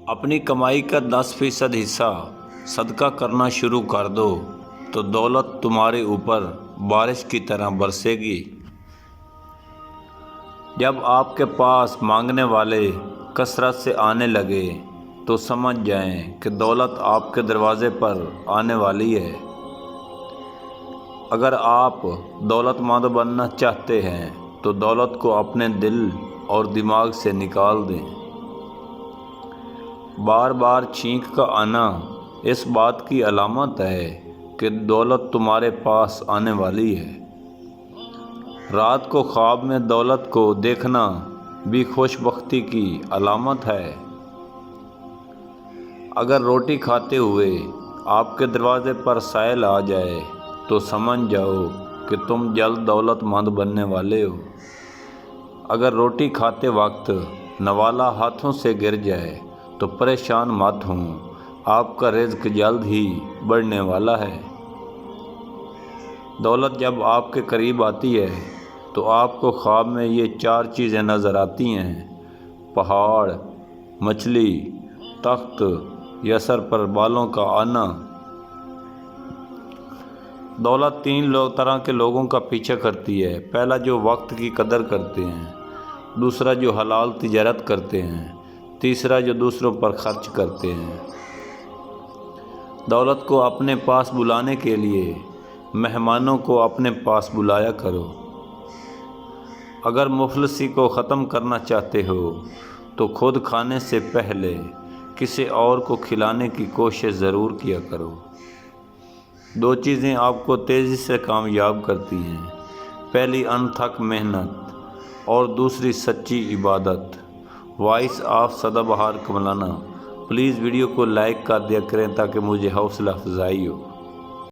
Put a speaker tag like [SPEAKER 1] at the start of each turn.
[SPEAKER 1] اپنی کمائی کا 10% حصہ صدقہ کرنا شروع کر دو تو دولت تمہارے اوپر بارش کی طرح برسے گی۔ جب آپ کے پاس مانگنے والے کثرت سے آنے لگے تو سمجھ جائیں کہ دولت آپ کے دروازے پر آنے والی ہے۔ اگر آپ دولت مند بننا چاہتے ہیں تو دولت کو اپنے دل اور دماغ سے نکال دیں۔ بار بار چھینک کا آنا اس بات کی علامت ہے کہ دولت تمہارے پاس آنے والی ہے۔ رات کو خواب میں دولت کو دیکھنا بھی خوش بختی کی علامت ہے۔ اگر روٹی کھاتے ہوئے آپ کے دروازے پر سائل آ جائے تو سمجھ جاؤ کہ تم جلد دولت مند بننے والے ہو۔ اگر روٹی کھاتے وقت نوالا ہاتھوں سے گر جائے تو پریشان مت ہوں، آپ کا رزق جلد ہی بڑھنے والا ہے۔ دولت جب آپ کے قریب آتی ہے تو آپ کو خواب میں یہ 4 چیزیں نظر آتی ہیں: پہاڑ، مچھلی، تخت یا سر پر بالوں کا آنا۔ دولت 3 طرح کے لوگوں کا پیچھا کرتی ہے۔ پہلا، جو وقت کی قدر کرتے ہیں۔ دوسرا، جو حلال تجارت کرتے ہیں۔ تیسرا، جو دوسروں پر خرچ کرتے ہیں۔ دولت کو اپنے پاس بلانے کے لیے مہمانوں کو اپنے پاس بلایا کرو۔ اگر مفلسی کو ختم کرنا چاہتے ہو تو خود کھانے سے پہلے کسی اور کو کھلانے کی کوشش ضرور کیا کرو۔ 2 چیزیں آپ کو تیزی سے کامیاب کرتی ہیں: پہلی انتھک محنت اور دوسری سچی عبادت۔ وائس آف سدا بہار کملانا۔ پلیز ویڈیو کو لائک کر دیا کریں تاکہ مجھے حوصلہ افزائی ہو۔